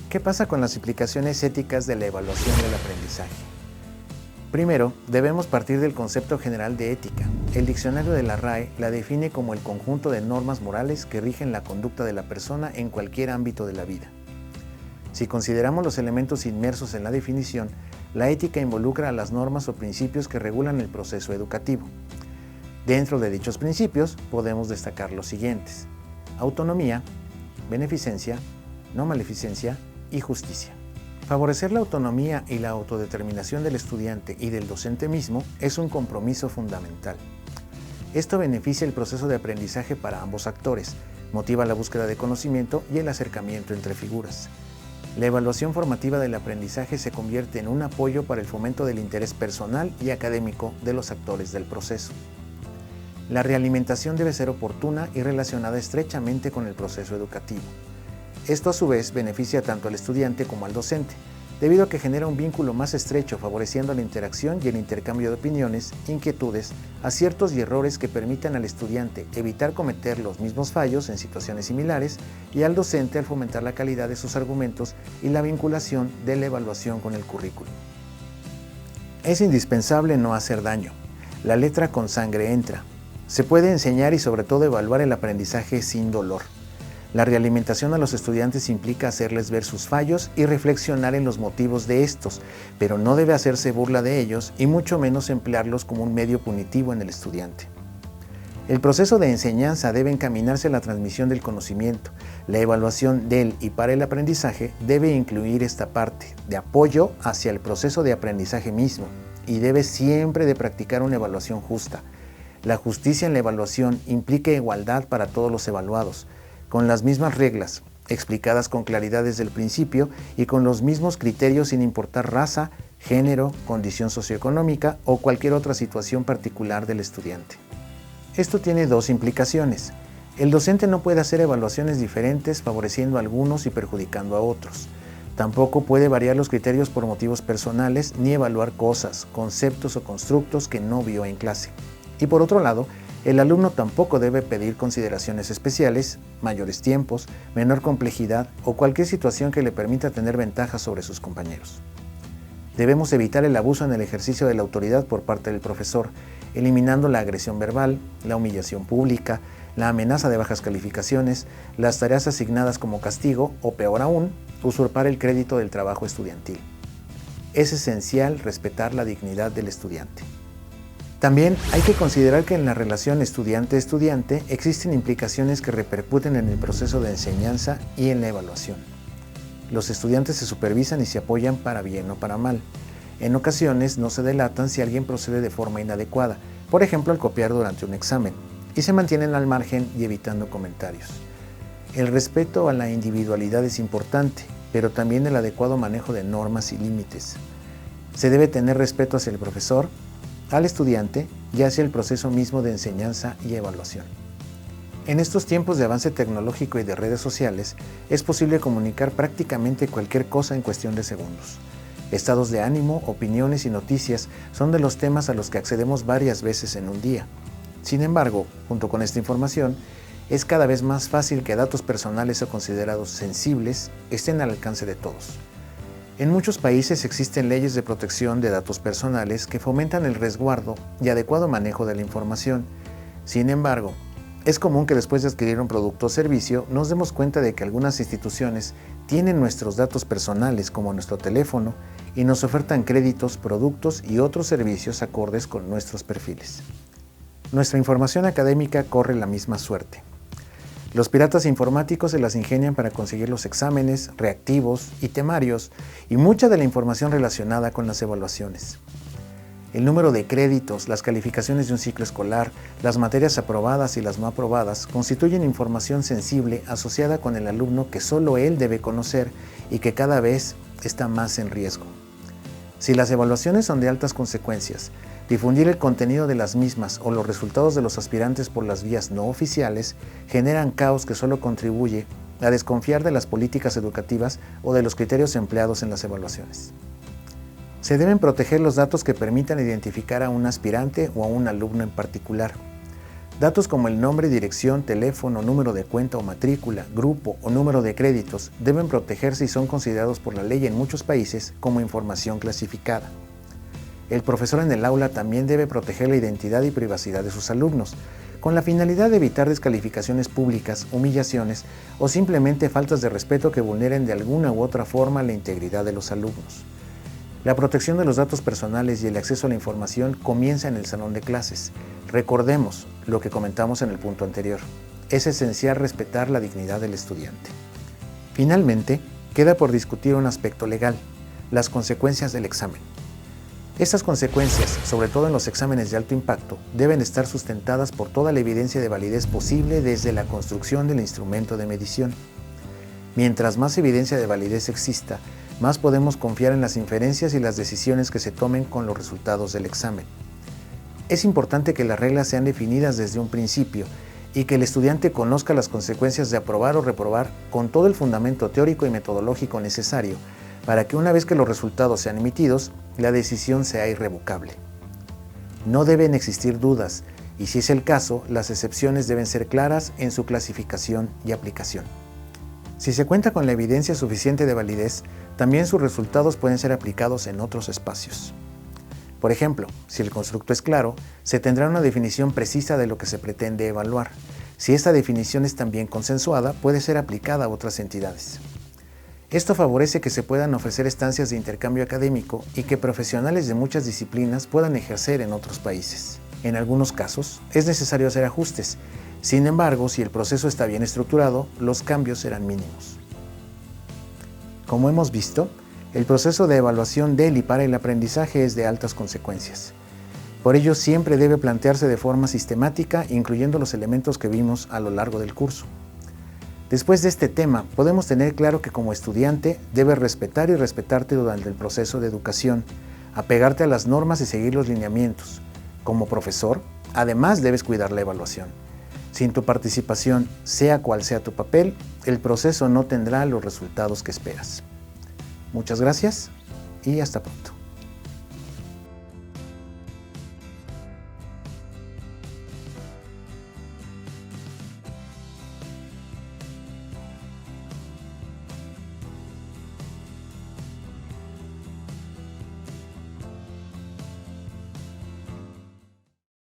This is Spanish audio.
¿Qué pasa con las implicaciones éticas de la evaluación del aprendizaje? Primero, debemos partir del concepto general de ética. El diccionario de la RAE la define como el conjunto de normas morales que rigen la conducta de la persona en cualquier ámbito de la vida. Si consideramos los elementos inmersos en la definición, la ética involucra a las normas o principios que regulan el proceso educativo. Dentro de dichos principios podemos destacar los siguientes: autonomía, beneficencia, no maleficencia y justicia. Favorecer la autonomía y la autodeterminación del estudiante y del docente mismo es un compromiso fundamental. Esto beneficia el proceso de aprendizaje para ambos actores, motiva la búsqueda de conocimiento y el acercamiento entre figuras. La evaluación formativa del aprendizaje se convierte en un apoyo para el fomento del interés personal y académico de los actores del proceso. La realimentación debe ser oportuna y relacionada estrechamente con el proceso educativo. Esto a su vez beneficia tanto al estudiante como al docente, debido a que genera un vínculo más estrecho favoreciendo la interacción y el intercambio de opiniones, inquietudes, aciertos y errores que permitan al estudiante evitar cometer los mismos fallos en situaciones similares y al docente al fomentar la calidad de sus argumentos y la vinculación de la evaluación con el currículo. Es indispensable no hacer daño. La letra con sangre entra. Se puede enseñar y sobre todo evaluar el aprendizaje sin dolor. La realimentación a los estudiantes implica hacerles ver sus fallos y reflexionar en los motivos de estos, pero no debe hacerse burla de ellos y mucho menos emplearlos como un medio punitivo en el estudiante. El proceso de enseñanza debe encaminarse a la transmisión del conocimiento. La evaluación del y para el aprendizaje debe incluir esta parte de apoyo hacia el proceso de aprendizaje mismo y debe siempre de practicar una evaluación justa. La justicia en la evaluación implica igualdad para todos los evaluados, con las mismas reglas, explicadas con claridad desde el principio y con los mismos criterios sin importar raza, género, condición socioeconómica o cualquier otra situación particular del estudiante. Esto tiene dos implicaciones. El docente no puede hacer evaluaciones diferentes favoreciendo a algunos y perjudicando a otros. Tampoco puede variar los criterios por motivos personales ni evaluar cosas, conceptos o constructos que no vio en clase. Y por otro lado, el alumno tampoco debe pedir consideraciones especiales, mayores tiempos, menor complejidad o cualquier situación que le permita tener ventaja sobre sus compañeros. Debemos evitar el abuso en el ejercicio de la autoridad por parte del profesor, eliminando la agresión verbal, la humillación pública, la amenaza de bajas calificaciones, las tareas asignadas como castigo o, peor aún, usurpar el crédito del trabajo estudiantil. Es esencial respetar la dignidad del estudiante. También hay que considerar que en la relación estudiante-estudiante existen implicaciones que repercuten en el proceso de enseñanza y en la evaluación. Los estudiantes se supervisan y se apoyan para bien o para mal. En ocasiones no se delatan si alguien procede de forma inadecuada, por ejemplo al copiar durante un examen, y se mantienen al margen y evitando comentarios. El respeto a la individualidad es importante, pero también el adecuado manejo de normas y límites. Se debe tener respeto hacia el profesor, al estudiante y hacia el proceso mismo de enseñanza y evaluación. En estos tiempos de avance tecnológico y de redes sociales, es posible comunicar prácticamente cualquier cosa en cuestión de segundos. Estados de ánimo, opiniones y noticias son de los temas a los que accedemos varias veces en un día. Sin embargo, junto con esta información, es cada vez más fácil que datos personales o considerados sensibles estén al alcance de todos. En muchos países existen leyes de protección de datos personales que fomentan el resguardo y adecuado manejo de la información. Sin embargo, es común que después de adquirir un producto o servicio nos demos cuenta de que algunas instituciones tienen nuestros datos personales como nuestro teléfono y nos ofertan créditos, productos y otros servicios acordes con nuestros perfiles. Nuestra información académica corre la misma suerte. Los piratas informáticos se las ingenian para conseguir los exámenes, reactivos y temarios y mucha de la información relacionada con las evaluaciones. El número de créditos, las calificaciones de un ciclo escolar, las materias aprobadas y las no aprobadas constituyen información sensible asociada con el alumno que solo él debe conocer y que cada vez está más en riesgo. Si las evaluaciones son de altas consecuencias, difundir el contenido de las mismas o los resultados de los aspirantes por las vías no oficiales generan caos que solo contribuye a desconfiar de las políticas educativas o de los criterios empleados en las evaluaciones. Se deben proteger los datos que permitan identificar a un aspirante o a un alumno en particular. Datos como el nombre, dirección, teléfono, número de cuenta o matrícula, grupo o número de créditos deben protegerse y son considerados por la ley en muchos países como información clasificada. El profesor en el aula también debe proteger la identidad y privacidad de sus alumnos, con la finalidad de evitar descalificaciones públicas, humillaciones o simplemente faltas de respeto que vulneren de alguna u otra forma la integridad de los alumnos. La protección de los datos personales y el acceso a la información comienza en el salón de clases. Recordemos lo que comentamos en el punto anterior. Es esencial respetar la dignidad del estudiante. Finalmente, queda por discutir un aspecto legal, las consecuencias del examen. Estas consecuencias, sobre todo en los exámenes de alto impacto, deben estar sustentadas por toda la evidencia de validez posible desde la construcción del instrumento de medición. Mientras más evidencia de validez exista, más podemos confiar en las inferencias y las decisiones que se tomen con los resultados del examen. Es importante que las reglas sean definidas desde un principio y que el estudiante conozca las consecuencias de aprobar o reprobar con todo el fundamento teórico y metodológico necesario para que una vez que los resultados sean emitidos, la decisión sea irrevocable. No deben existir dudas y, si es el caso, las excepciones deben ser claras en su clasificación y aplicación. Si se cuenta con la evidencia suficiente de validez, también sus resultados pueden ser aplicados en otros espacios. Por ejemplo, si el constructo es claro, se tendrá una definición precisa de lo que se pretende evaluar. Si esta definición es también consensuada, puede ser aplicada a otras entidades. Esto favorece que se puedan ofrecer estancias de intercambio académico y que profesionales de muchas disciplinas puedan ejercer en otros países. En algunos casos, es necesario hacer ajustes. Sin embargo, si el proceso está bien estructurado, los cambios serán mínimos. Como hemos visto, el proceso de evaluación del y para el aprendizaje es de altas consecuencias. Por ello, siempre debe plantearse de forma sistemática, incluyendo los elementos que vimos a lo largo del curso. Después de este tema, podemos tener claro que como estudiante debes respetar y respetarte durante el proceso de educación, apegarte a las normas y seguir los lineamientos. Como profesor, además debes cuidar la evaluación. Sin tu participación, sea cual sea tu papel, el proceso no tendrá los resultados que esperas. Muchas gracias y hasta pronto.